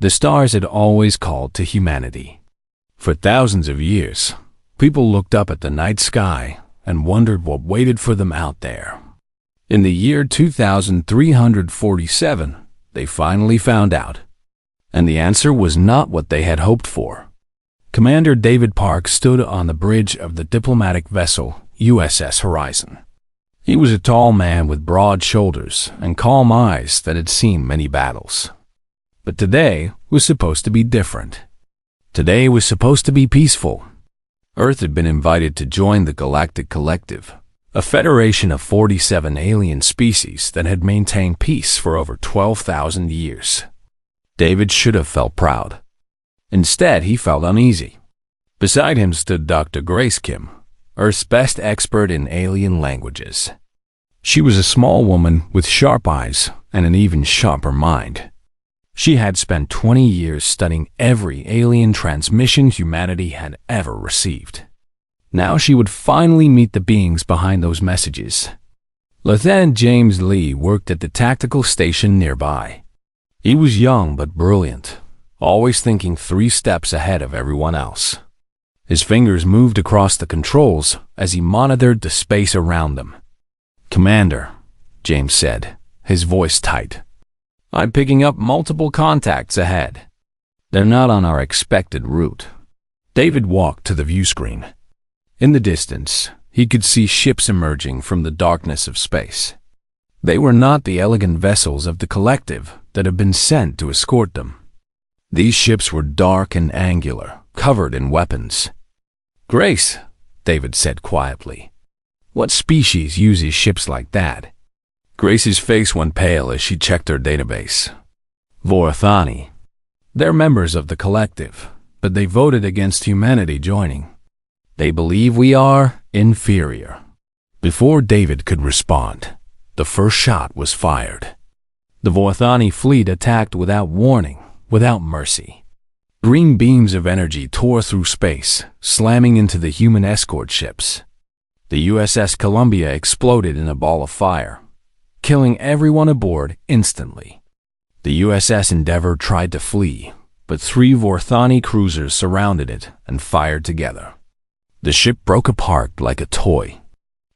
The stars had always called to humanity. For thousands of years, people looked up at the night sky and wondered what waited for them out there. In the year 2347, they finally found out. And the answer was not what they had hoped for. Commander David Park stood on the bridge of the diplomatic vessel USS Horizon. He was a tall man with broad shoulders and calm eyes that had seen many battles. But today was supposed to be different. Today was supposed to be peaceful. Earth had been invited to join the Galactic Collective, a federation of 47 alien species that had maintained peace for over 12,000 years. David should have felt proud. Instead, he felt uneasy. Beside him stood Dr. Grace Kim, Earth's best expert in alien languages. She was a small woman with sharp eyes and an even sharper mind. She had spent 20 years studying every alien transmission humanity had ever received. Now she would finally meet the beings behind those messages. Lieutenant James Lee worked at the tactical station nearby. He was young but brilliant, always thinking 3 steps ahead of everyone else. His fingers moved across the controls as he monitored the space around them. "Commander," James said, his voice tight. "I'm picking up multiple contacts ahead. They're not on our expected route." David walked to the view screen. In the distance, he could see ships emerging from the darkness of space. They were not the elegant vessels of the collective that had been sent to escort them. These ships were dark and angular, covered in weapons. "Grace," David said quietly, "what species uses ships like that?" Grace's face went pale as she checked her database. "Vorthani. They're members of the collective, but they voted against humanity joining. They believe we are inferior." Before David could respond, the first shot was fired. The Vorthani fleet attacked without warning, without mercy. Green beams of energy tore through space, slamming into the human escort ships. The USS Columbia exploded in a ball of fire, killing everyone aboard instantly. The USS Endeavour tried to flee, but 3 Vorthani cruisers surrounded it and fired together. The ship broke apart like a toy.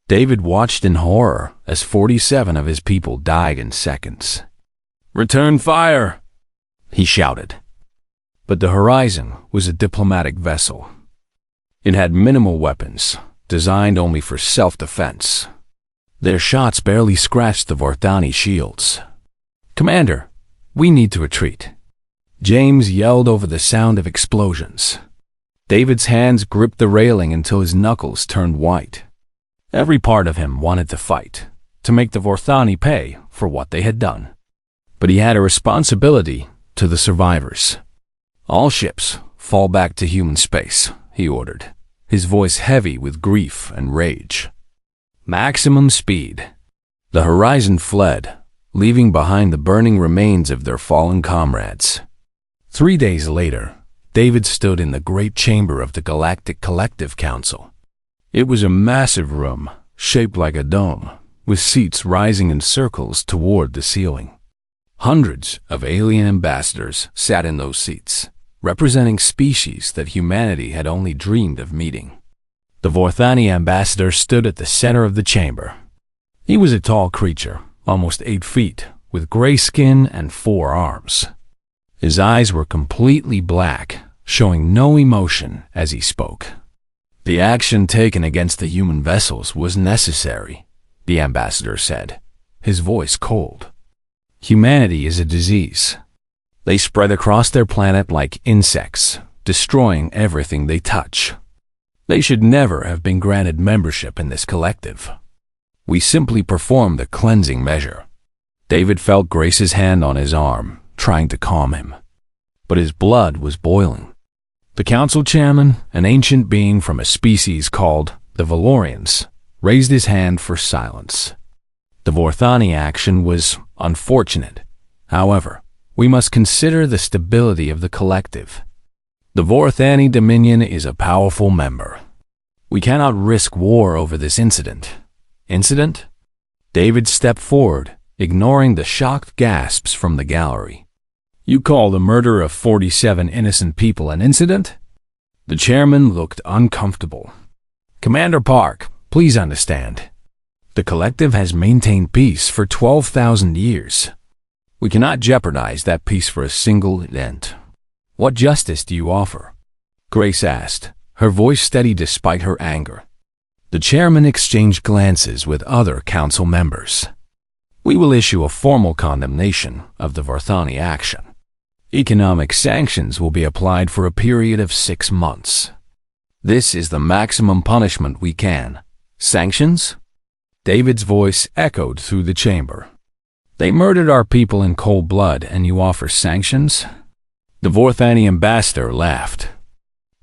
David watched in horror as 47 of his people died in seconds. "Return fire!" he shouted. But the Horizon was a diplomatic vessel. It had minimal weapons, designed only for self-defense. Their shots barely scratched the Vorthani shields. "Commander, we need to retreat," James yelled over the sound of explosions. David's hands gripped the railing until his knuckles turned white. Every part of him wanted to fight, to make the Vorthani pay for what they had done. But he had a responsibility to the survivors. "All ships, fall back to human space," he ordered, his voice heavy with grief and rage. "Maximum speed." The Horizon fled, leaving behind the burning remains of their fallen comrades. 3 days later, David stood in the great chamber of the Galactic Collective Council. It was a massive room, shaped like a dome, with seats rising in circles toward the ceiling. Hundreds of alien ambassadors sat in those seats, representing species that humanity had only dreamed of meeting. The Vorthani ambassador stood at the center of the chamber. He was a tall creature, almost 8 feet, with gray skin and 4 arms. His eyes were completely black, showing no emotion as he spoke. "The action taken against the human vessels was necessary," the ambassador said, his voice cold. "Humanity is a disease. They spread across their planet like insects, destroying everything they touch. They should never have been granted membership in this collective. We simply performed the cleansing measure." David felt Grace's hand on his arm, trying to calm him. But his blood was boiling. The council chairman, an ancient being from a species called the Valorians, raised his hand for silence. The Vorthani action was unfortunate. However, we must consider the stability of the collective. The Vorthani Dominion is a powerful member. We cannot risk war over this incident. Incident? David stepped forward, ignoring the shocked gasps from the gallery. You call the murder of 47 innocent people an incident? The chairman looked uncomfortable. Commander Park, please understand. The collective has maintained peace for 12,000 years. We cannot jeopardize that peace for a single event. What justice do you offer? Grace asked, her voice steady despite her anger. The chairman exchanged glances with other council members. We will issue a formal condemnation of the Varthani action. Economic sanctions will be applied for a period of 6 months. This is the maximum punishment we can. Sanctions? David's voice echoed through the chamber. They murdered our people in cold blood, and you offer sanctions? The Varthani ambassador laughed.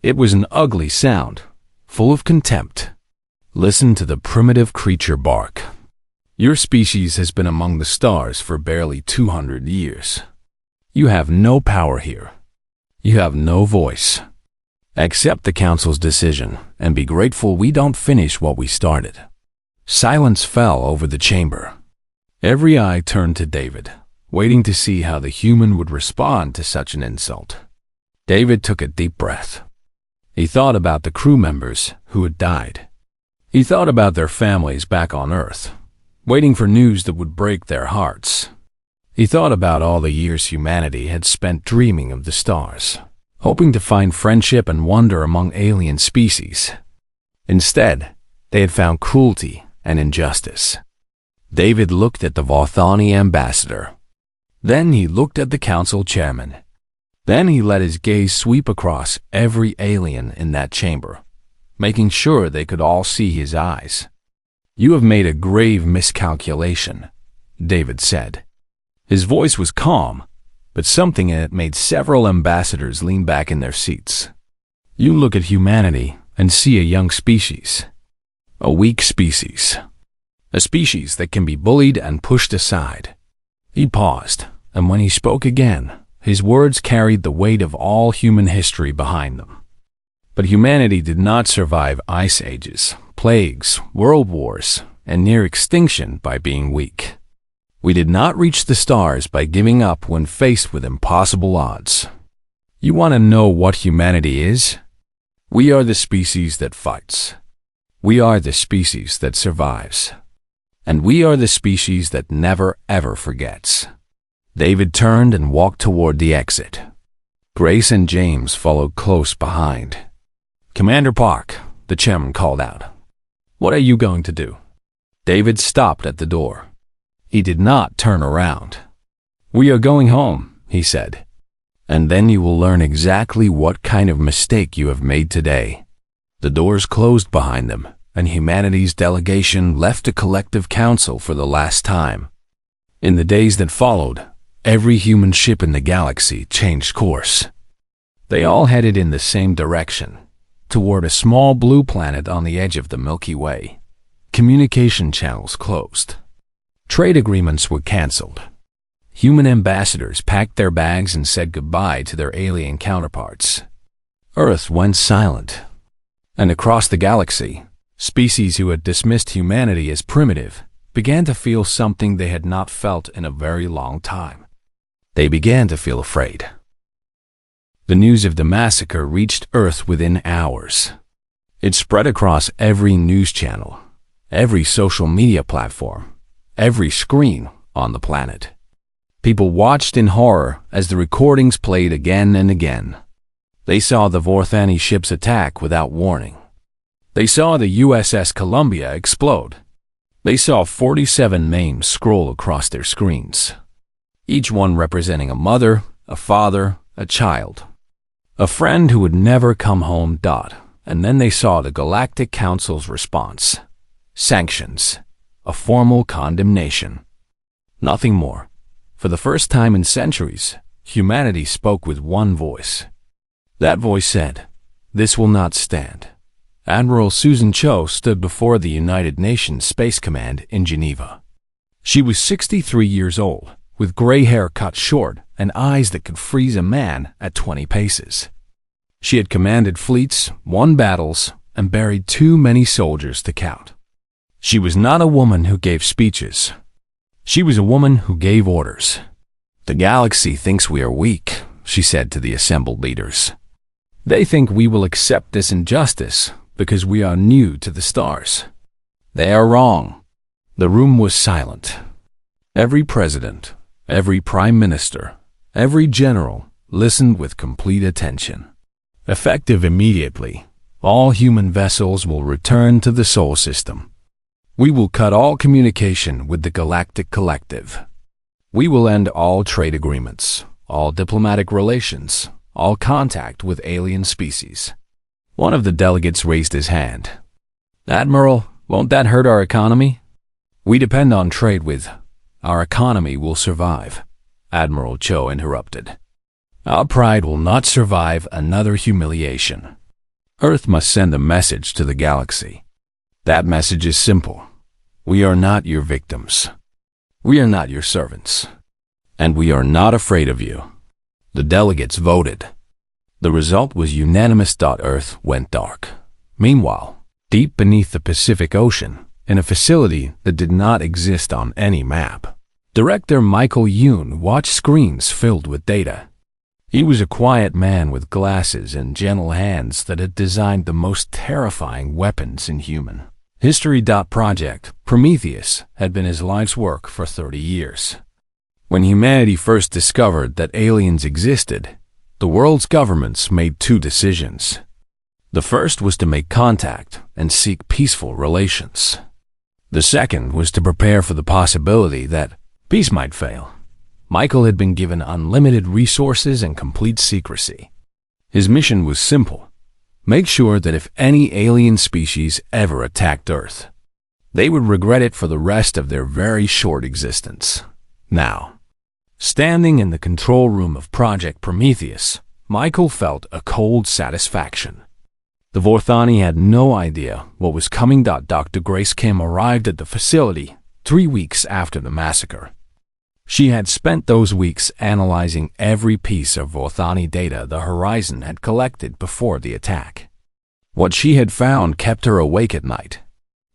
It was an ugly sound, full of contempt. Listen to the primitive creature bark. Your species has been among the stars for barely 200 years. You have no power here. You have no voice. Accept the council's decision and be grateful we don't finish what we started. Silence fell over the chamber. Every eye turned to David, waiting to see how the human would respond to such an insult. David took a deep breath. He thought about the crew members who had died. He thought about their families back on Earth, waiting for news that would break their hearts. He thought about all the years humanity had spent dreaming of the stars, hoping to find friendship and wonder among alien species. Instead, they had found cruelty and injustice. David looked at the Varthani ambassador. Then he looked at the council chairman. Then he let his gaze sweep across every alien in that chamber, making sure they could all see his eyes. You have made a grave miscalculation, David said. His voice was calm, but something in it made several ambassadors lean back in their seats. You look at humanity and see a young species, a weak species, a species that can be bullied and pushed aside. He paused, and when he spoke again, his words carried the weight of all human history behind them. But humanity did not survive ice ages, plagues, world wars, and near extinction by being weak. We did not reach the stars by giving up when faced with impossible odds. You want to know what humanity is? We are the species that fights. We are the species that survives. And we are the species that never ever forgets. David turned and walked toward the exit. Grace and James followed close behind. Commander Park, the chairman called out. What are you going to do? David stopped at the door. He did not turn around. We are going home, he said. And then you will learn exactly what kind of mistake you have made today. The doors closed behind them, and humanity's delegation left the collective council for the last time. In the days that followed, every human ship in the galaxy changed course. They all headed in the same direction, toward a small blue planet on the edge of the Milky Way. Communication channels closed. Trade agreements were canceled. Human ambassadors packed their bags and said goodbye to their alien counterparts. Earth went silent. And across the galaxy, species who had dismissed humanity as primitive began to feel something they had not felt in a very long time. They began to feel afraid. The news of the massacre reached Earth within hours. It spread across every news channel, every social media platform, every screen on the planet. People watched in horror as the recordings played again and again. They saw the Varthani ships attack without warning. They saw the USS Columbia explode. They saw 47 names scroll across their screens, each one representing a mother, a father, a child, a friend who would never come home. And then they saw the Galactic Council's response. Sanctions. A formal condemnation. Nothing more. For the first time in centuries, humanity spoke with one voice. That voice said, "This will not stand." Admiral Susan Cho stood before the United Nations Space Command in Geneva. She was 63 years old, with gray hair cut short and eyes that could freeze a man at 20 paces. She had commanded fleets, won battles, and buried too many soldiers to count. She was not a woman who gave speeches. She was a woman who gave orders. "The galaxy thinks we are weak," she said to the assembled leaders. "They think we will accept this injustice because we are new to the stars. They are wrong." The room was silent. Every president, every prime minister, every general listened with complete attention. "Effective immediately, all human vessels will return to the Sol system. We will cut all communication with the Galactic Collective. We will end all trade agreements, all diplomatic relations, all contact with alien species." One of the delegates raised his hand. "Admiral, won't that hurt our economy?" "We depend on trade with. Our economy will survive," Admiral Cho interrupted. "Our pride will not survive another humiliation. Earth must send a message to the galaxy. That message is simple. We are not your victims. We are not your servants. And we are not afraid of you." The delegates voted. The result was unanimous. Earth went dark. Meanwhile, deep beneath the Pacific Ocean, in a facility that did not exist on any map, Director Michael Yoon watched screens filled with data. He was a quiet man with glasses and gentle hands that had designed the most terrifying weapons in human history. Project Prometheus had been his life's work for 30 years. When humanity first discovered that aliens existed, the world's governments made two decisions. The first was to make contact and seek peaceful relations. The second was to prepare for the possibility that peace might fail. Michael had been given unlimited resources and complete secrecy. His mission was simple: make sure that if any alien species ever attacked Earth, they would regret it for the rest of their very short existence. Now, standing in the control room of Project Prometheus, Michael felt a cold satisfaction. The Vorthani had no idea what was coming. Dr. Grace Kim arrived at the facility 3 weeks after the massacre. She had spent those weeks analyzing every piece of Vorthani data the Horizon had collected before the attack. What she had found kept her awake at night.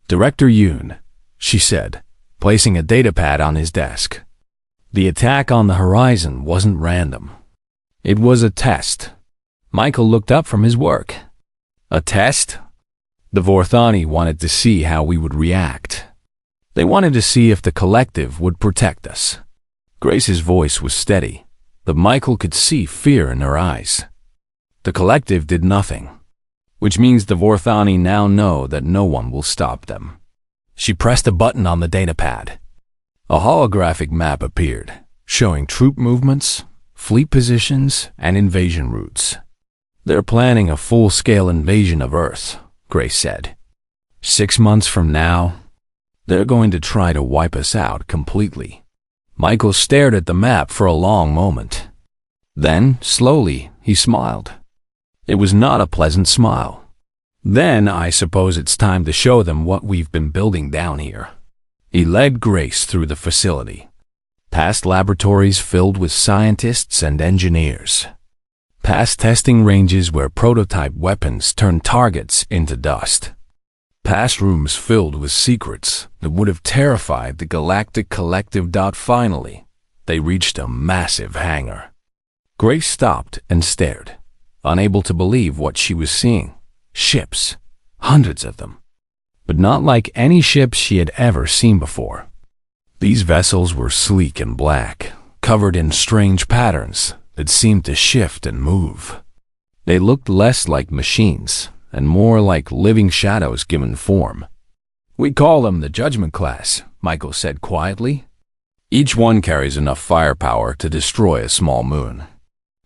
"Director Yoon," she said, placing a datapad on his desk. "The attack on the Horizon wasn't random. It was a test." Michael looked up from his work. "A test?" "The Vorthani wanted to see how we would react. They wanted to see if the collective would protect us." Grace's voice was steady, but Michael could see fear in her eyes. "The collective did nothing, which means the Vorthani now know that no one will stop them." She pressed a button on the datapad. A holographic map appeared, showing troop movements, fleet positions, and invasion routes. "They're planning a full-scale invasion of Earth," Grace said. 6 months from now, they're going to try to wipe us out completely." Michael stared at the map for a long moment. Then, slowly, he smiled. It was not a pleasant smile. "Then I suppose it's time to show them what we've been building down here." He led Grace through the facility, past laboratories filled with scientists and engineers, past testing ranges where prototype weapons turned targets into dust, past rooms filled with secrets that would have terrified the Galactic Collective. Finally, they reached a massive hangar. Grace stopped and stared, unable to believe what she was seeing. Ships, hundreds of them, but not like any ships she had ever seen before. These vessels were sleek and black, covered in strange patterns that seemed to shift and move. They looked less like machines and more like living shadows given form. "We call them the Judgment Class," Michael said quietly. "Each one carries enough firepower to destroy a small moon.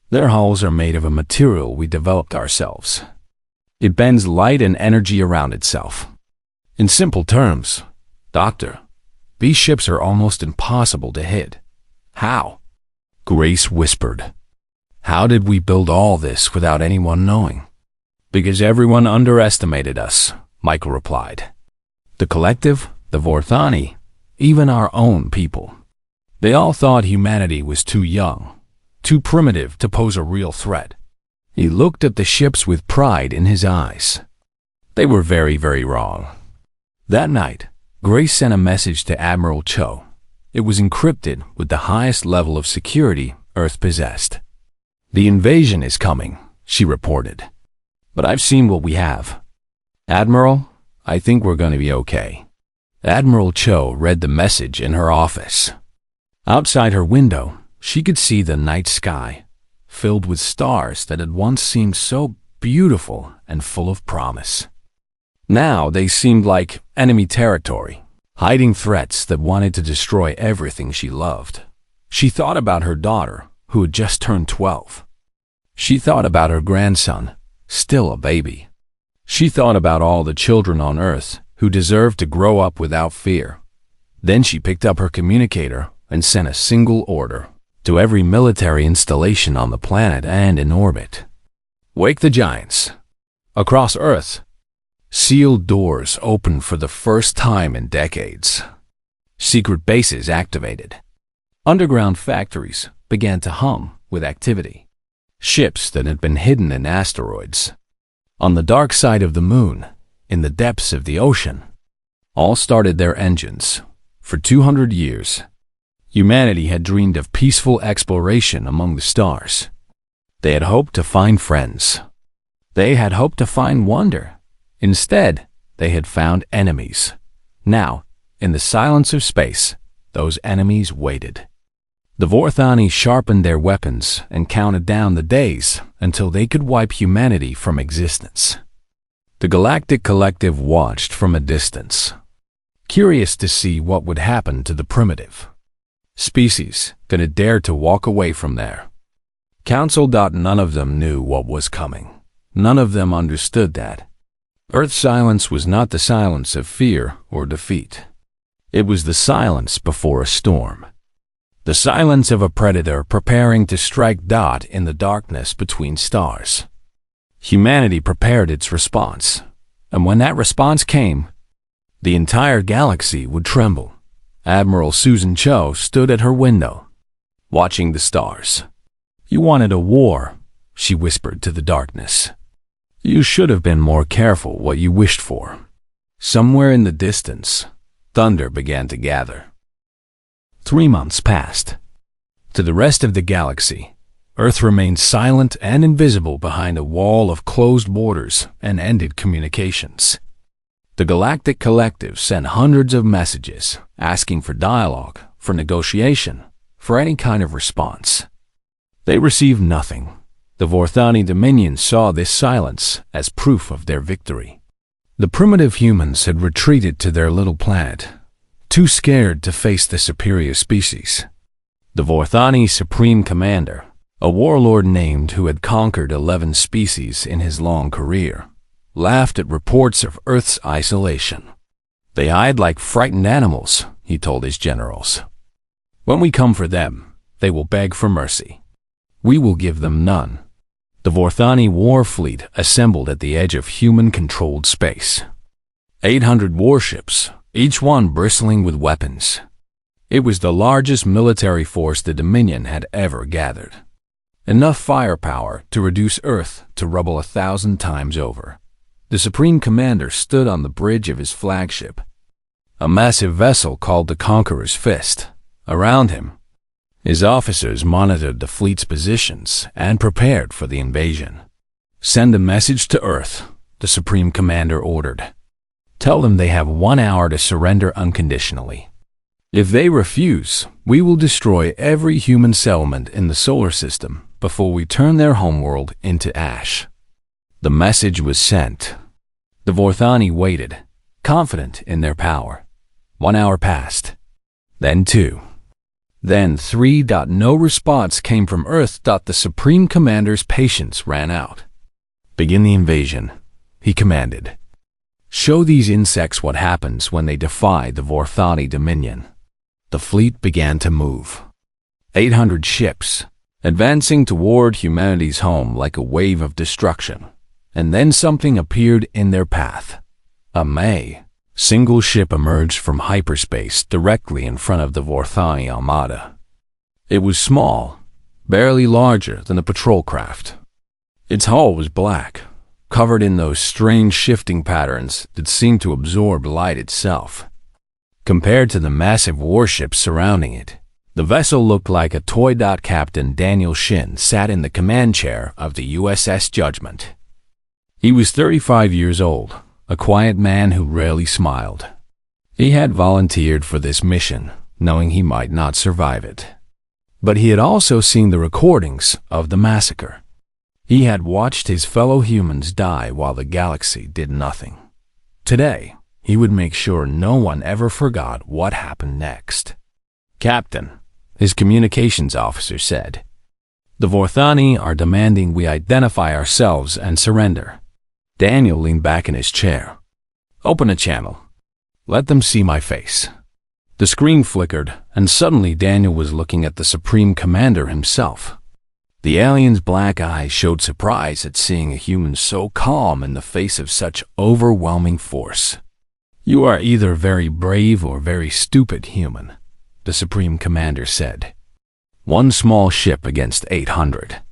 Their hulls are made of a material we developed ourselves. It bends light and energy around itself. In simple terms, Doctor, these ships are almost impossible to hit." "How?" Grace whispered. "How did we build all this without anyone knowing?" "Because everyone underestimated us," Michael replied. "The collective, the Vorthani, even our own people. They all thought humanity was too young, too primitive to pose a real threat." He looked at the ships with pride in his eyes. They were very, very wrong. That night, Grace sent a message to Admiral Cho, It was encrypted with the highest level of security Earth possessed. "The invasion is coming," she reported. "But I've seen what we have. Admiral, I think we're going to be okay." Admiral Cho read the message in her office. Outside her window, she could see the night sky, filled with stars that had once seemed so beautiful and full of promise. Now they seemed like enemy territory, hiding threats that wanted to destroy everything she loved. She thought about her daughter, who had just turned 12. She thought about her grandson, still a baby. She thought about all the children on Earth who deserved to grow up without fear. Then she picked up her communicator and sent a single order to every military installation on the planet and in orbit. "Wake the giants." Across Earth, sealed doors opened for the first time in decades. Secret bases activated. Underground factories began to hum with activity. Ships that had been hidden in asteroids, on the dark side of the moon, in the depths of the ocean, all started their engines. For 200 years, humanity had dreamed of peaceful exploration among the stars. They had hoped to find friends. They had hoped to find wonder. Instead, they had found enemies. Now, in the silence of space, those enemies waited. The Vorthani sharpened their weapons and counted down the days until they could wipe humanity from existence. The Galactic Collective watched from a distance, curious to see what would happen to the primitive species gonna dare to walk away from there. Council. None of them knew what was coming. None of them understood that Earth's silence was not the silence of fear or defeat. It was the silence before a storm. The silence of a predator preparing to strike in the darkness between stars. Humanity prepared its response, and when that response came, the entire galaxy would tremble. Admiral Susan Cho stood at her window, watching the stars. "You wanted a war," she whispered to the darkness. "You should have been more careful what you wished for." Somewhere in the distance, thunder began to gather. 3 months passed. To the rest of the galaxy, Earth remained silent and invisible behind a wall of closed borders and ended communications. The Galactic Collective sent hundreds of messages, asking for dialogue, for negotiation, for any kind of response. They received nothing. The Vorthani Dominion saw this silence as proof of their victory. The primitive humans had retreated to their little planet, too scared to face the superior species. The Vorthani Supreme Commander, a warlord named who had conquered 11 species in his long career, laughed at reports of Earth's isolation. "They hide like frightened animals," he told his generals. "When we come for them, they will beg for mercy. We will give them none." The Vorthani war fleet assembled at the edge of human-controlled space. 800 warships, each one bristling with weapons. It was the largest military force the Dominion had ever gathered. Enough firepower to reduce Earth to rubble 1,000 times over. The Supreme Commander stood on the bridge of his flagship, a massive vessel called the Conqueror's Fist. Around him, his officers monitored the fleet's positions and prepared for the invasion. "Send a message to Earth," the Supreme Commander ordered. "Tell them they have 1 hour to surrender unconditionally. If they refuse, we will destroy every human settlement in the solar system before we turn their homeworld into ash." The message was sent. The Vorthani waited, confident in their power. 1 hour passed. Then 2. Then 3. No response came from Earth. The Supreme Commander's patience ran out. "Begin the invasion," he commanded. "Show these insects what happens when they defy the Vorthani Dominion." The fleet began to move. 800 ships, advancing toward humanity's home like a wave of destruction. And then something appeared in their path. A single ship emerged from hyperspace directly in front of the Vorthani Armada. It was small, barely larger than a patrol craft. Its hull was black, covered in those strange shifting patterns that seemed to absorb light itself. Compared to the massive warships surrounding it, the vessel looked like a toy. Captain Daniel Shin sat in the command chair of the USS Judgment. He was 35 years old, a quiet man who rarely smiled. He had volunteered for this mission, knowing he might not survive it. But he had also seen the recordings of the massacre. He had watched his fellow humans die while the galaxy did nothing. Today, he would make sure no one ever forgot what happened next. "Captain," his communications officer said, "the Vorthani are demanding we identify ourselves and surrender." Daniel leaned back in his chair. "Open a channel. Let them see my face." The screen flickered, and suddenly Daniel was looking at the Supreme Commander himself. The alien's black eyes showed surprise at seeing a human so calm in the face of such overwhelming force. "You are either very brave or very stupid, human," the Supreme Commander said. "One small ship against 800.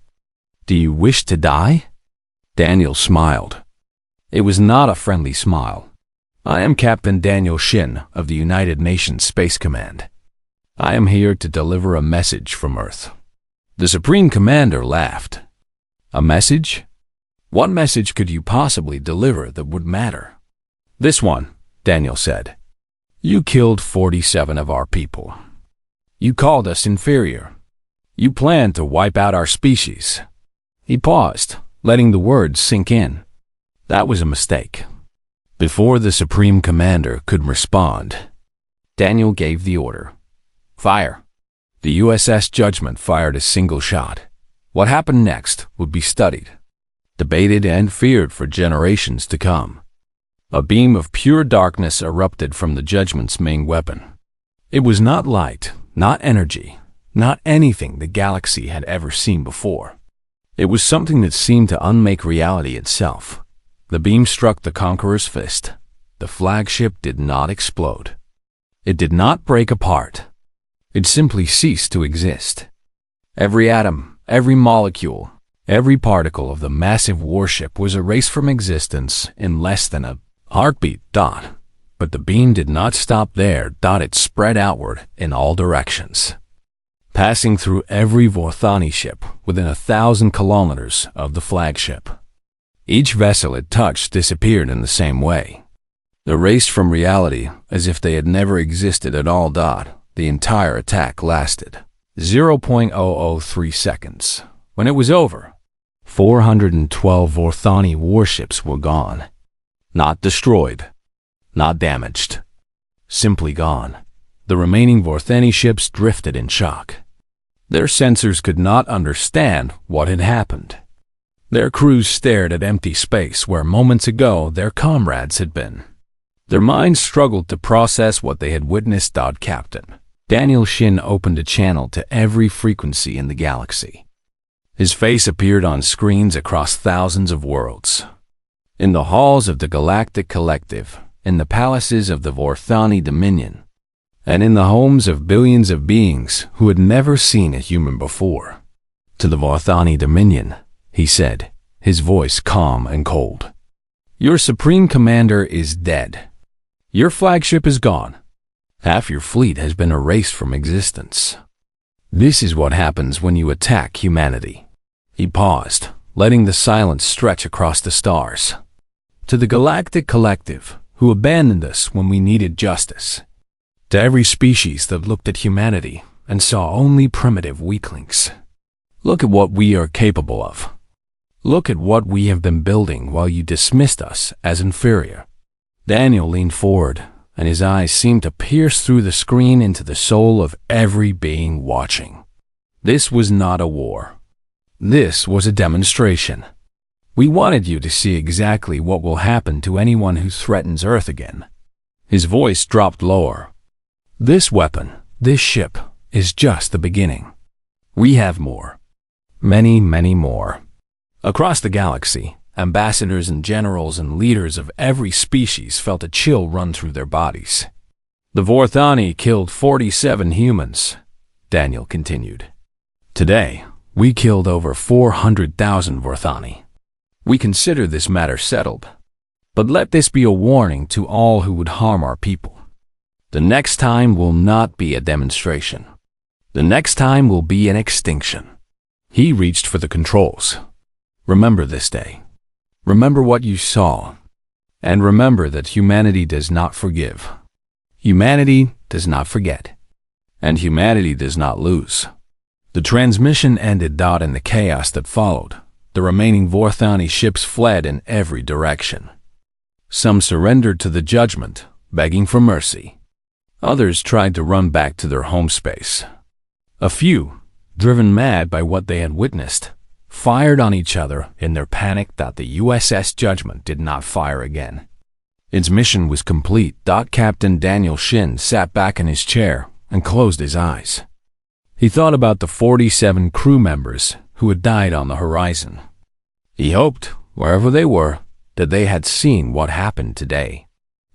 Do you wish to die?" Daniel smiled. It was not a friendly smile. "I am Captain Daniel Shin of the United Nations Space Command. I am here to deliver a message from Earth." The Supreme Commander laughed. "A message? What message could you possibly deliver that would matter?" "This one," Daniel said. "You killed 47 of our people. You called us inferior. You planned to wipe out our species." He paused, letting the words sink in. "That was a mistake." Before the Supreme Commander could respond, Daniel gave the order. "Fire." The USS Judgment fired a single shot. What happened next would be studied, debated, and feared for generations to come. A beam of pure darkness erupted from the Judgment's main weapon. It was not light, not energy, not anything the galaxy had ever seen before. It was something that seemed to unmake reality itself. The beam struck the Conqueror's fist. The flagship did not explode. It did not break apart. It simply ceased to exist. Every atom, every molecule, every particle of the massive warship was erased from existence in less than a heartbeat. But the beam did not stop there. It spread outward in all directions, passing through every Vorthani ship within 1,000 kilometers of the flagship. Each vessel it touched disappeared in the same way, erased from reality as if they had never existed at all. The entire attack lasted 0.003 seconds. When it was over, 412 Vorthani warships were gone. Not destroyed, not damaged, simply gone. The remaining Vorthani ships drifted in shock. Their sensors could not understand what had happened. Their crews stared at empty space where moments ago their comrades had been. Their minds struggled to process what they had witnessed. Captain Daniel Shin opened a channel to every frequency in the galaxy. His face appeared on screens across thousands of worlds. In the halls of the Galactic Collective, in the palaces of the Vorthani Dominion, and in the homes of billions of beings who had never seen a human before. "To the Vorthani Dominion," he said, his voice calm and cold. "Your Supreme Commander is dead. Your flagship is gone. Half your fleet has been erased from existence. This is what happens when you attack humanity." He paused, letting the silence stretch across the stars. "To the Galactic Collective, who abandoned us when we needed justice. To every species that looked at humanity and saw only primitive weaklings. Look at what we are capable of. Look at what we have been building while you dismissed us as inferior." Daniel leaned forward, and his eyes seemed to pierce through the screen into the soul of every being watching. This was not a war. This was a demonstration. We wanted you to see exactly what will happen to anyone who threatens Earth again. His voice dropped lower. "This weapon, this ship, is just the beginning. We have more. Many, many more." Across the galaxy, ambassadors and generals and leaders of every species felt a chill run through their bodies. "The Vorthani killed 47 humans," Daniel continued. "Today, we killed over 400,000 Vorthani. We consider this matter settled. But let this be a warning to all who would harm our people. The next time will not be a demonstration. The next time will be an extinction. He reached for the controls. Remember this day. Remember what you saw. And remember that humanity does not forgive. Humanity does not forget. And humanity does not lose. The transmission ended. In the chaos that followed, the remaining Vorthani ships fled in every direction. Some surrendered to the judgment, begging for mercy. Others tried to run back to their home space. A few, driven mad by what they had witnessed, fired on each other in their panic. The USS Judgment did not fire again. Its mission was complete. Captain Daniel Shin sat back in his chair and closed his eyes. He thought about the 47 crew members who had died on the horizon. He hoped, wherever they were, that they had seen what happened today.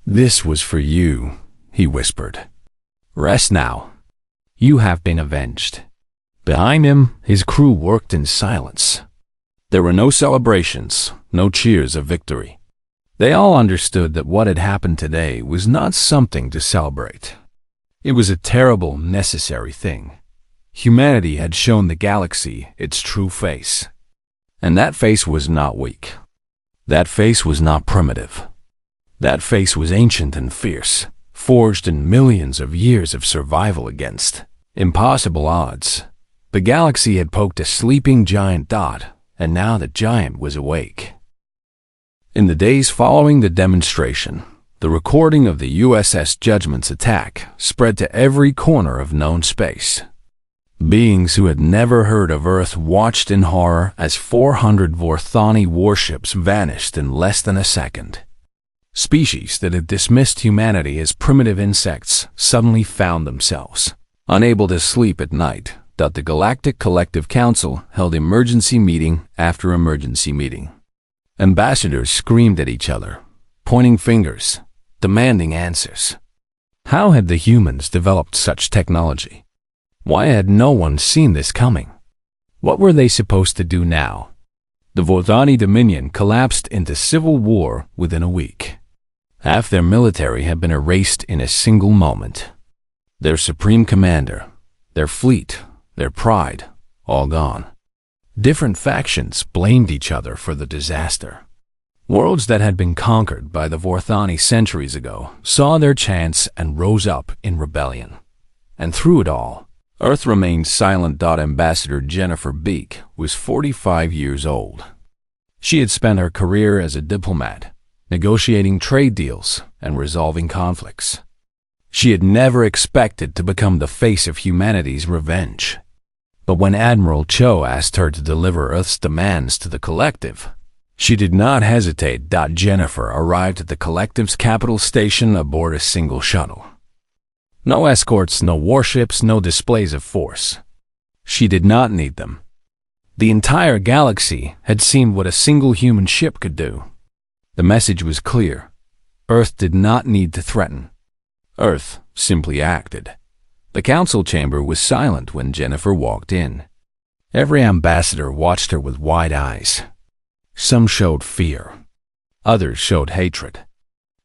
"This was for you," he whispered. "Rest now. You have been avenged." Behind him, his crew worked in silence. There were no celebrations, no cheers of victory. They all understood that what had happened today was not something to celebrate. It was a terrible, necessary thing. Humanity had shown the galaxy its true face. And that face was not weak. That face was not primitive. That face was ancient and fierce, forged in millions of years of survival against impossible odds. The galaxy had poked a sleeping giant, and now the giant was awake. In the days following the demonstration, the recording of the USS Judgment's attack spread to every corner of known space. Beings who had never heard of Earth watched in horror as 400 Vorthani warships vanished in less than a second. Species that had dismissed humanity as primitive insects suddenly found themselves unable to sleep at night. The Galactic Collective Council held emergency meeting after emergency meeting. Ambassadors screamed at each other, pointing fingers, demanding answers. How had the humans developed such technology? Why had no one seen this coming? What were they supposed to do now? The Vorthani Dominion collapsed into civil war within a week. Half their military had been erased in a single moment. Their supreme commander, their fleet, their pride, all gone. Different factions blamed each other for the disaster. Worlds that had been conquered by the Vorthani centuries ago saw their chance and rose up in rebellion. And through it all, Earth remained silent. Ambassador Jennifer Beek was 45 years old. She had spent her career as a diplomat, negotiating trade deals and resolving conflicts. She had never expected to become the face of humanity's revenge. But when Admiral Cho asked her to deliver Earth's demands to the Collective, she did not hesitate. Jennifer arrived at the Collective's capital station aboard a single shuttle. No escorts, no warships, no displays of force. She did not need them. The entire galaxy had seen what a single human ship could do. The message was clear. Earth did not need to threaten. Earth simply acted. The council chamber was silent when Jennifer walked in. Every ambassador watched her with wide eyes. Some showed fear. Others showed hatred.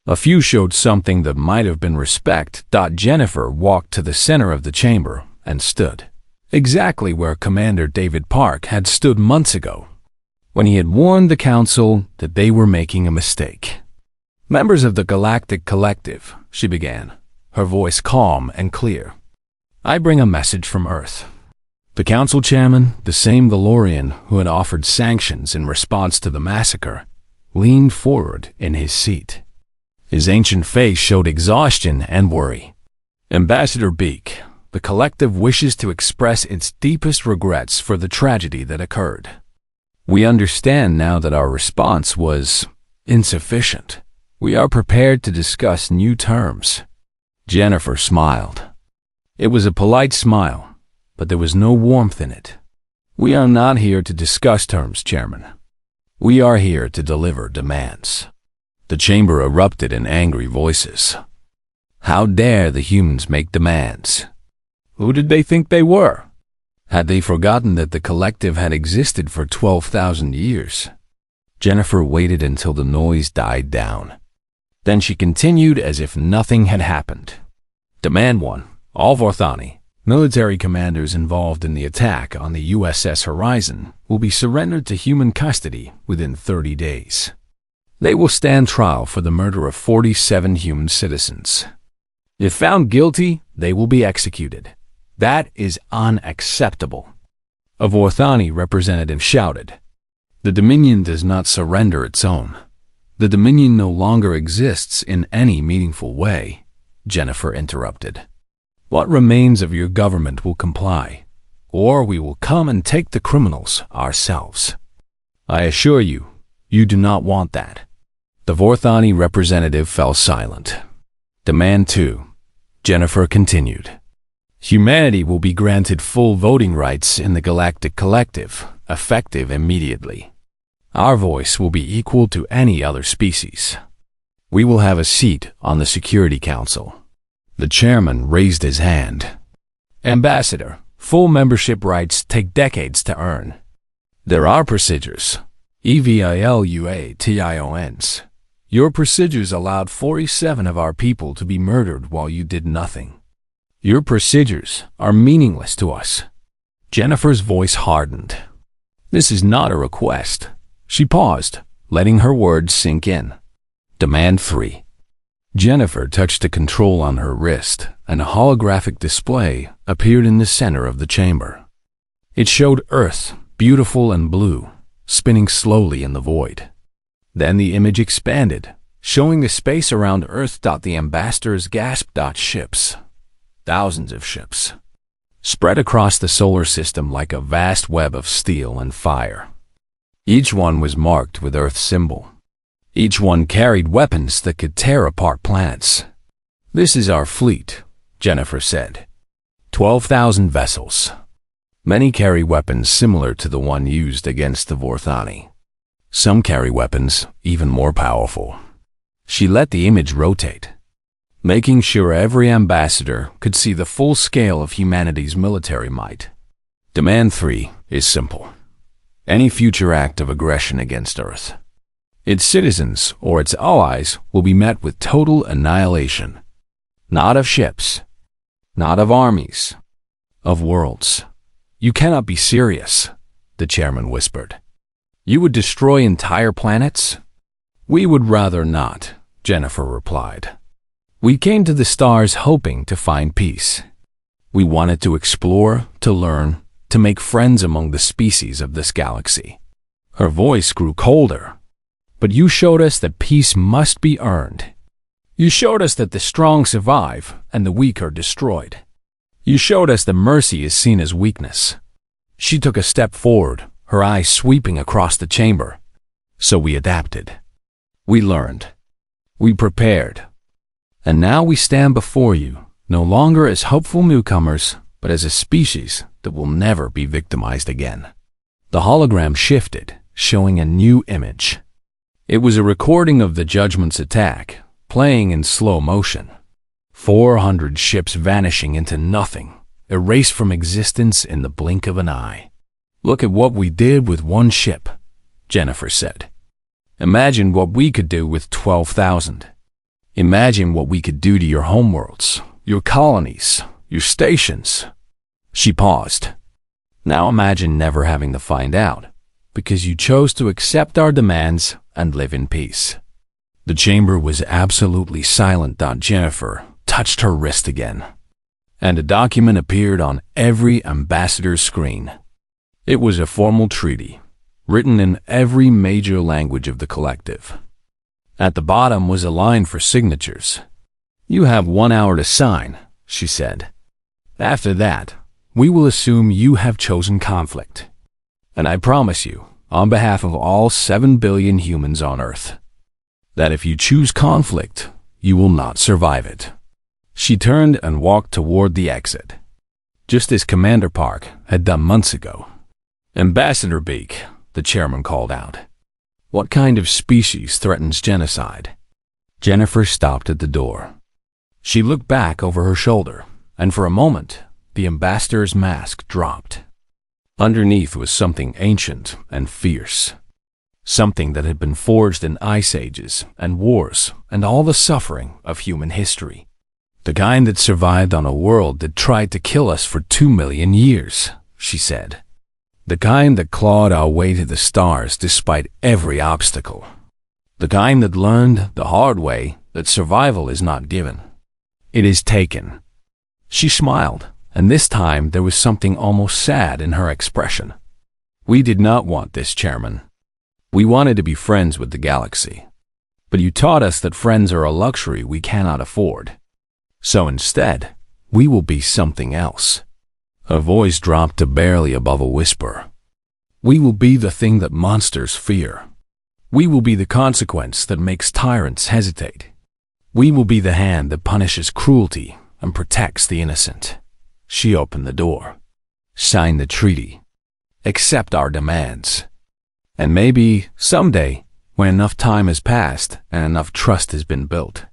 A few showed something that might have been respect. Jennifer walked to the center of the chamber and stood, exactly where Commander David Park had stood months ago, when he had warned the council that they were making a mistake. "Members of the Galactic Collective," she began, her voice calm and clear. "I bring a message from Earth." The council chairman, the same Valorian who had offered sanctions in response to the massacre, leaned forward in his seat. His ancient face showed exhaustion and worry. "Ambassador Beek, the Collective wishes to express its deepest regrets for the tragedy that occurred. We understand now that our response was insufficient. We are prepared to discuss new terms." Jennifer smiled. It was a polite smile, but there was no warmth in it. "We are not here to discuss terms, Chairman. We are here to deliver demands." The chamber erupted in angry voices. How dare the humans make demands? Who did they think they were? Had they forgotten that the Collective had existed for 12,000 years? Jennifer waited until the noise died down. Then she continued as if nothing had happened. Demand 1. All Vorthani, military commanders involved in the attack on the USS Horizon, will be surrendered to human custody within 30 days. They will stand trial for the murder of 47 human citizens. If found guilty, they will be executed. That is unacceptable. A Vorthani representative shouted. The Dominion does not surrender its own. The Dominion no longer exists in any meaningful way, Jennifer interrupted. What remains of your government will comply, or we will come and take the criminals ourselves. I assure you, you do not want that. The Vorthani representative fell silent. Demand 2. Jennifer continued. Humanity will be granted full voting rights in the Galactic Collective, effective immediately. Our voice will be equal to any other species. We will have a seat on the Security Council. The chairman raised his hand. Ambassador, full membership rights take decades to earn. There are procedures. EVILUATIONs. Your procedures allowed 47 of our people to be murdered while you did nothing. Your procedures are meaningless to us. Jennifer's voice hardened. This is not a request. She paused, letting her words sink in. Demand 3. Jennifer touched a control on her wrist, and a holographic display appeared in the center of the chamber. It showed Earth, beautiful and blue, spinning slowly in the void. Then the image expanded, showing the space around Earth. The ambassadors gasped. Ships, thousands of ships, spread across the solar system like a vast web of steel and fire. Each one was marked with Earth's symbol. Each one carried weapons that could tear apart planets. This is our fleet, Jennifer said. 12,000 vessels. Many carry weapons similar to the one used against the Vorthani. Some carry weapons even more powerful. She let the image rotate, making sure every ambassador could see the full scale of humanity's military might. Demand 3 is simple. Any future act of aggression against Earth, its citizens or its allies, will be met with total annihilation. Not of ships, not of armies, of worlds. You cannot be serious, the chairman whispered. You would destroy entire planets? We would rather not, Jennifer replied. We came to the stars hoping to find peace. We wanted to explore, to learn, to make friends among the species of this galaxy. Her voice grew colder. But you showed us that peace must be earned. You showed us that the strong survive and the weak are destroyed. You showed us that mercy is seen as weakness. She took a step forward, her eyes sweeping across the chamber. So we adapted. We learned. We prepared. And now we stand before you, no longer as hopeful newcomers, but as a species that will never be victimized again. The hologram shifted, showing a new image. It was a recording of the Judgment's attack, playing in slow motion. 400 ships vanishing into nothing, erased from existence in the blink of an eye. Look at what we did with one ship, Jennifer said. Imagine what we could do with 12,000. Imagine what we could do to your homeworlds, your colonies, your stations. She paused. Now imagine never having to find out, because you chose to accept our demands and live in peace. The chamber was absolutely silent. Jennifer touched her wrist again, and a document appeared on every ambassador's screen. It was a formal treaty, written in every major language of the collective. At the bottom was a line for signatures. You have 1 hour to sign, she said. After that, we will assume you have chosen conflict. And I promise you, on behalf of all 7 billion humans on Earth, that if you choose conflict, you will not survive it. She turned and walked toward the exit, just as Commander Park had done months ago. Ambassador Beak, the chairman called out. What kind of species threatens genocide? Jennifer stopped at the door. She looked back over her shoulder, and for a moment, the ambassador's mask dropped. Underneath was something ancient and fierce. Something that had been forged in ice ages and wars and all the suffering of human history. The kind that survived on a world that tried to kill us for 2 million years, she said. The kind that clawed our way to the stars despite every obstacle. The kind that learned the hard way that survival is not given. It is taken. She smiled, and this time there was something almost sad in her expression. We did not want this, Chairman. We wanted to be friends with the galaxy. But you taught us that friends are a luxury we cannot afford. So instead, we will be something else. Her voice dropped to barely above a whisper. We will be the thing that monsters fear. We will be the consequence that makes tyrants hesitate. We will be the hand that punishes cruelty and protects the innocent. She opened the door. Sign the treaty. Accept our demands. And maybe, someday, when enough time has passed and enough trust has been built,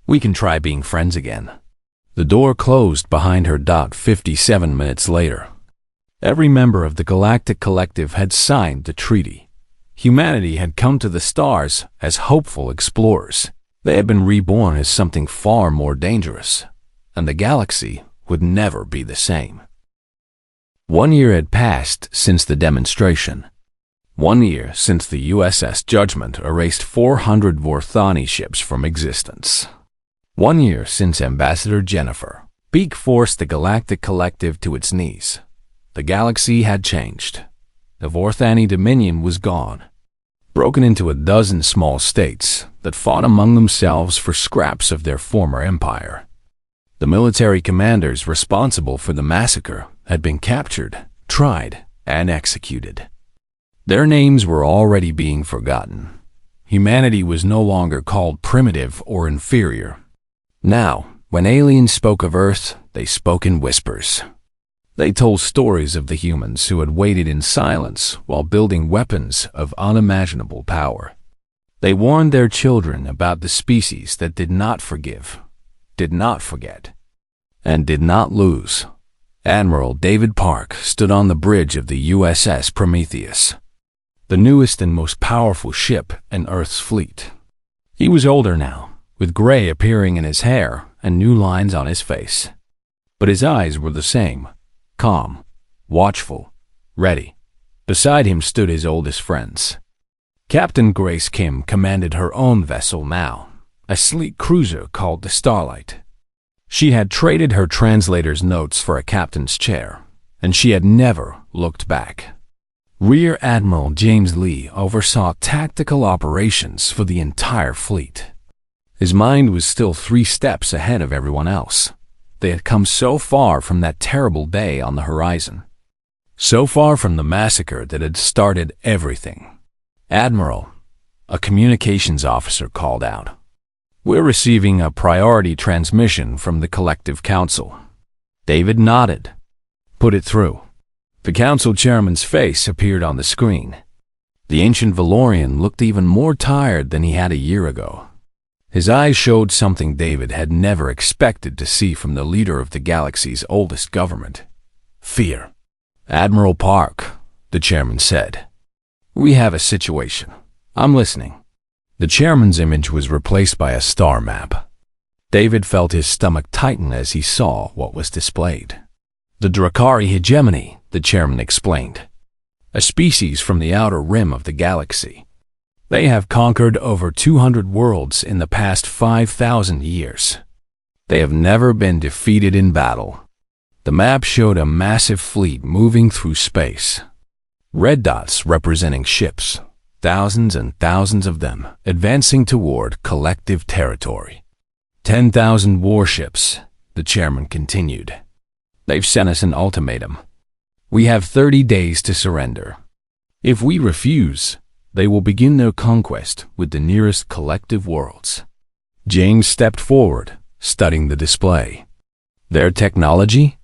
we can try being friends again. The door closed behind her. 57 minutes later. Every member of the Galactic Collective had signed the treaty. Humanity had come to the stars as hopeful explorers. They had been reborn as something far more dangerous, and the galaxy would never be the same. 1 year had passed since the demonstration. 1 year since the USS Judgment erased 400 Vorthani ships from existence. 1 year since Ambassador Jennifer Beak forced the Galactic Collective to its knees. The galaxy had changed. The Vorthani Dominion was gone, broken into a dozen small states that fought among themselves for scraps of their former empire. The military commanders responsible for the massacre had been captured, tried, and executed. Their names were already being forgotten. Humanity was no longer called primitive or inferior. Now, when aliens spoke of Earth, they spoke in whispers. They told stories of the humans who had waited in silence while building weapons of unimaginable power. They warned their children about the species that did not forgive, did not forget, and did not lose. Admiral David Park stood on the bridge of the USS Prometheus, the newest and most powerful ship in Earth's fleet. He was older now, with gray appearing in his hair and new lines on his face. But his eyes were the same, calm, watchful, ready. Beside him stood his oldest friends. Captain Grace Kim commanded her own vessel now, a sleek cruiser called the Starlight. She had traded her translator's notes for a captain's chair, and she had never looked back. Rear Admiral James Lee oversaw tactical operations for the entire fleet. His mind was still 3 steps ahead of everyone else. They had come so far from that terrible day on the horizon, so far from the massacre that had started everything. Admiral, a communications officer called out. We're receiving a priority transmission from the Collective Council. David nodded. Put it through. The council chairman's face appeared on the screen. The ancient Valorian looked even more tired than he had a year ago. His eyes showed something David had never expected to see from the leader of the galaxy's oldest government. Fear. Admiral Park, the chairman said. We have a situation. I'm listening. The chairman's image was replaced by a star map. David felt his stomach tighten as he saw what was displayed. The Drakari hegemony, the chairman explained. A species from the outer rim of the galaxy. They have conquered over 200 worlds in the past 5,000 years. They have never been defeated in battle. The map showed a massive fleet moving through space. Red dots representing ships, thousands and thousands of them, advancing toward collective territory. 10,000 warships, the chairman continued. They've sent us an ultimatum. We have 30 days to surrender. If we refuse, they will begin their conquest with the nearest collective worlds. James stepped forward, studying the display. Their technology?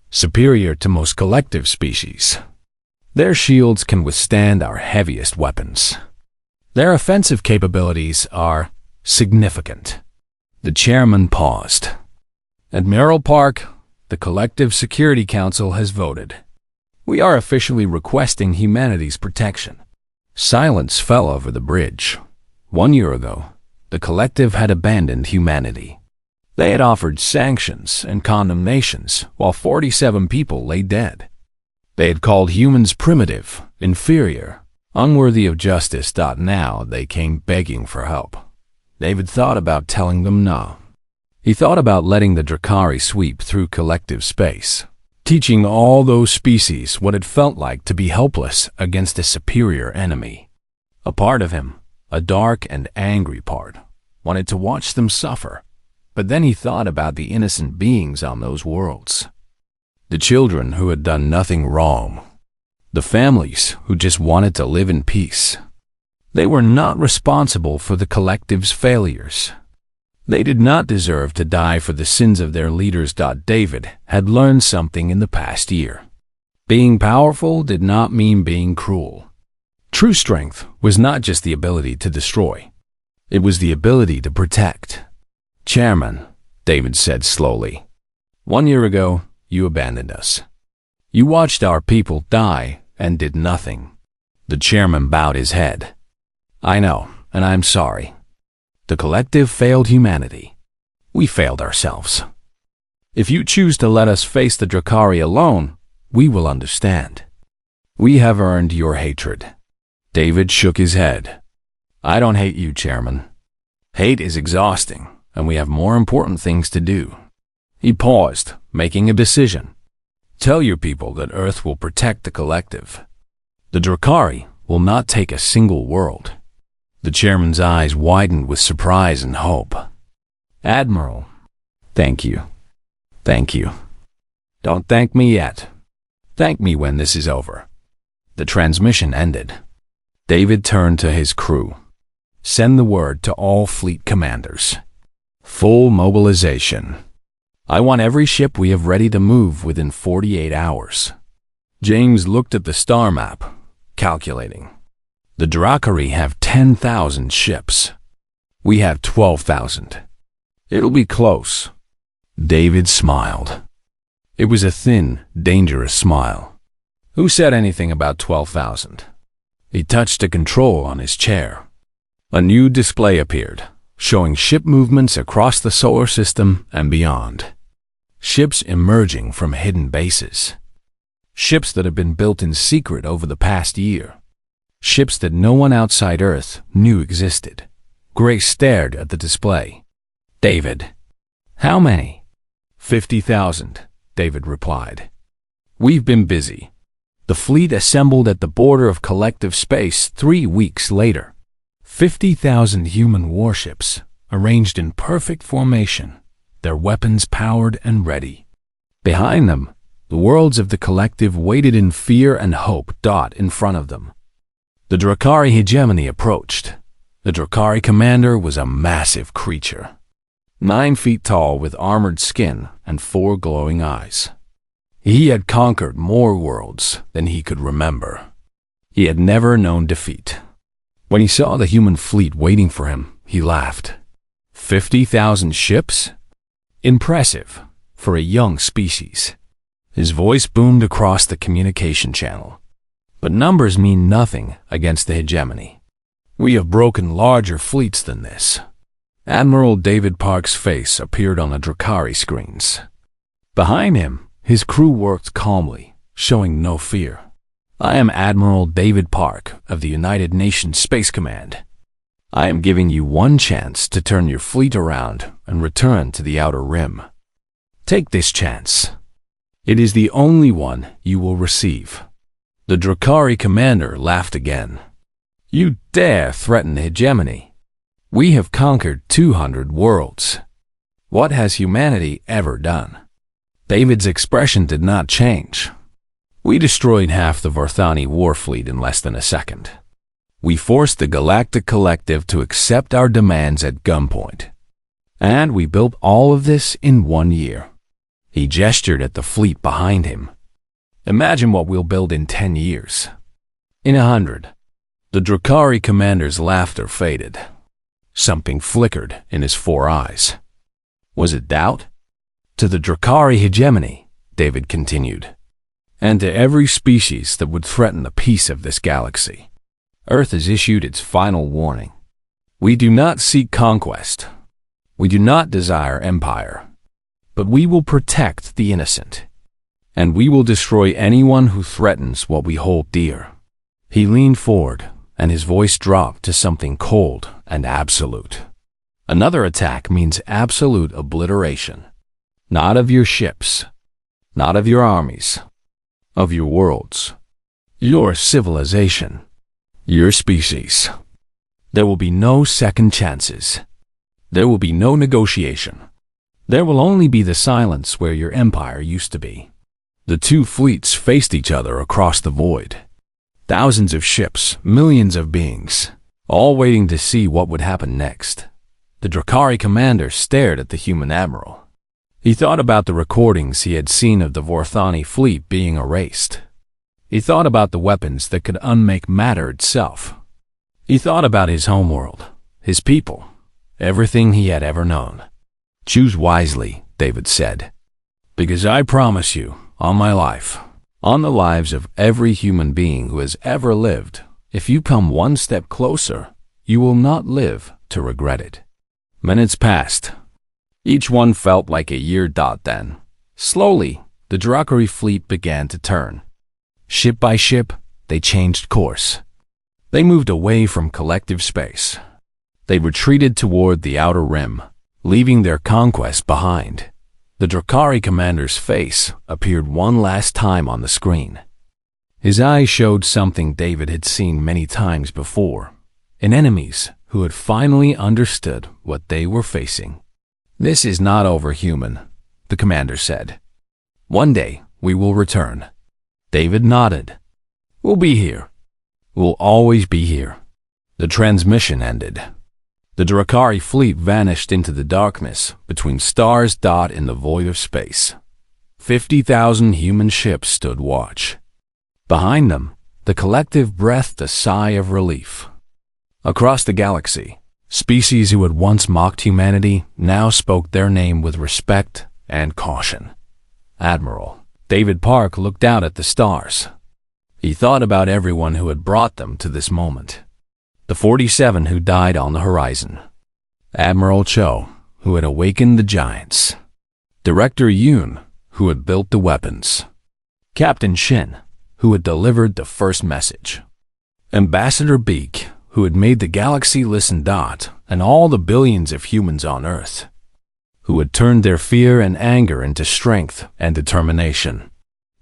Superior to most collective species. Their shields can withstand our heaviest weapons. Their offensive capabilities are significant. The chairman paused. Admiral Park, the Collective Security Council has voted. We are officially requesting humanity's protection. Silence fell over the bridge. 1 year ago, the collective had abandoned humanity. They had offered sanctions and condemnations while 47 people lay dead. They had called humans primitive, inferior, unworthy of justice. Now they came begging for help. David thought about telling them no. He thought about letting the Drakari sweep through collective space, teaching all those species what it felt like to be helpless against a superior enemy. A part of him, a dark and angry part, wanted to watch them suffer, but then he thought about the innocent beings on those worlds. The children who had done nothing wrong. The families who just wanted to live in peace. They were not responsible for the collective's failures. They did not deserve to die for the sins of their leaders. David had learned something in the past year. Being powerful did not mean being cruel. True strength was not just the ability to destroy. It was the ability to protect. Chairman, David said slowly, 1 year ago, you abandoned us. You watched our people die and did nothing. The chairman bowed his head. I know, and I'm sorry. The collective failed humanity. We failed ourselves. If you choose to let us face the Drakari alone, we will understand. We have earned your hatred. David shook his head. I don't hate you, Chairman. Hate is exhausting, and we have more important things to do. He paused, making a decision. Tell your people that Earth will protect the collective. The Drakari will not take a single world. The chairman's eyes widened with surprise and hope. Admiral, thank you. Thank you. Don't thank me yet. Thank me when this is over. The transmission ended. David turned to his crew. Send the word to all fleet commanders. Full mobilization. I want every ship we have ready to move within 48 hours. James looked at the star map, calculating. The Drakari have 10,000 ships. We have 12,000. It'll be close. David smiled. It was a thin, dangerous smile. Who said anything about 12,000? He touched a control on his chair. A new display appeared, showing ship movements across the solar system and beyond. Ships emerging from hidden bases. Ships that had been built in secret over the past year. Ships that no one outside Earth knew existed. Grace stared at the display. David. How many? 50,000, David replied. We've been busy. The fleet assembled at the border of collective space 3 weeks later. 50,000 human warships, arranged in perfect formation, their weapons powered and ready. Behind them, the worlds of the collective waited in fear and hope. In front of them. The Drakari hegemony approached. The Drakari commander was a massive creature. 9 feet tall with armored skin and 4 glowing eyes. He had conquered more worlds than he could remember. He had never known defeat. When he saw the human fleet waiting for him, he laughed. 50,000 ships? Impressive for a young species. His voice boomed across the communication channel. But numbers mean nothing against the hegemony. We have broken larger fleets than this. Admiral David Park's face appeared on the Drakari screens. Behind him, his crew worked calmly, showing no fear. I am Admiral David Park of the United Nations Space Command. I am giving you one chance to turn your fleet around and return to the Outer Rim. Take this chance. It is the only one you will receive. The Drakari commander laughed again. You dare threaten the hegemony? We have conquered 200 worlds. What has humanity ever done? David's expression did not change. We destroyed half the Varthani war fleet in less than a second. We forced the Galactic Collective to accept our demands at gunpoint. And we built all of this in 1 year. He gestured at the fleet behind him. Imagine what we'll build in 10 years. In 100. The Drakari commander's laughter faded. Something flickered in his 4 eyes. Was it doubt? To the Drakari hegemony, David continued, and to every species that would threaten the peace of this galaxy, Earth has issued its final warning. We do not seek conquest. We do not desire empire, but we will protect the innocent, and we will destroy anyone who threatens what we hold dear." He leaned forward, and his voice dropped to something cold and absolute. "Another attack means absolute obliteration. Not of your ships, not of your armies, of your worlds, your civilization, your species. There will be no second chances. There will be no negotiation. There will only be the silence where your empire used to be." The two fleets faced each other across the void. Thousands of ships, millions of beings, all waiting to see what would happen next. The Drakari commander stared at the human admiral. He thought about the recordings he had seen of the Vorthani fleet being erased. He thought about the weapons that could unmake matter itself. He thought about his homeworld, his people, everything he had ever known. "Choose wisely," David said, "because I promise you, on my life, on the lives of every human being who has ever lived, if you come one step closer, you will not live to regret it." Minutes passed. Each one felt like a year. Then, slowly, the Drakari fleet began to turn. Ship by ship, they changed course. They moved away from collective space. They retreated toward the outer rim, leaving their conquest behind. The Drakari commander's face appeared one last time on the screen. His eyes showed something David had seen many times before, in enemies who had finally understood what they were facing. "This is not over, human," the commander said. "One day we will return." David nodded. "We'll be here. We'll always be here." The transmission ended. The Drakari fleet vanished into the darkness between stars. In the void of space, 50,000 human ships stood watch. Behind them, the collective breathed a sigh of relief. Across the galaxy, species who had once mocked humanity now spoke their name with respect and caution. Admiral David Park looked out at the stars. He thought about everyone who had brought them to this moment. The 47 who died on the horizon. Admiral Cho, who had awakened the giants. Director Yoon, who had built the weapons. Captain Shin, who had delivered the first message. Ambassador Beak, who had made the galaxy listen. And all the billions of humans on Earth, who had turned their fear and anger into strength and determination.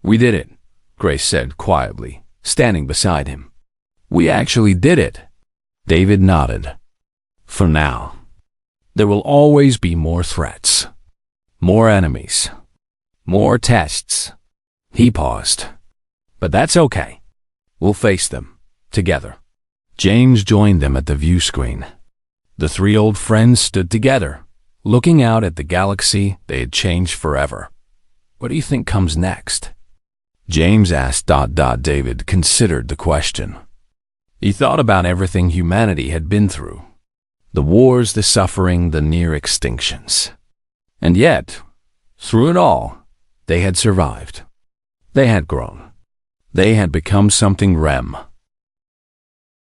"We did it," Grace said quietly, standing beside him. "We actually did it." David nodded. "For now. There will always be more threats, more enemies, more tests." He paused. "But that's okay. We'll face them, together." James joined them at the view screen. The three old friends stood together, looking out at the galaxy they had changed forever. "What do you think comes next?" James asked. David considered the question. He thought about everything humanity had been through. The wars, the suffering, the near extinctions. And yet, through it all, they had survived. They had grown. They had become something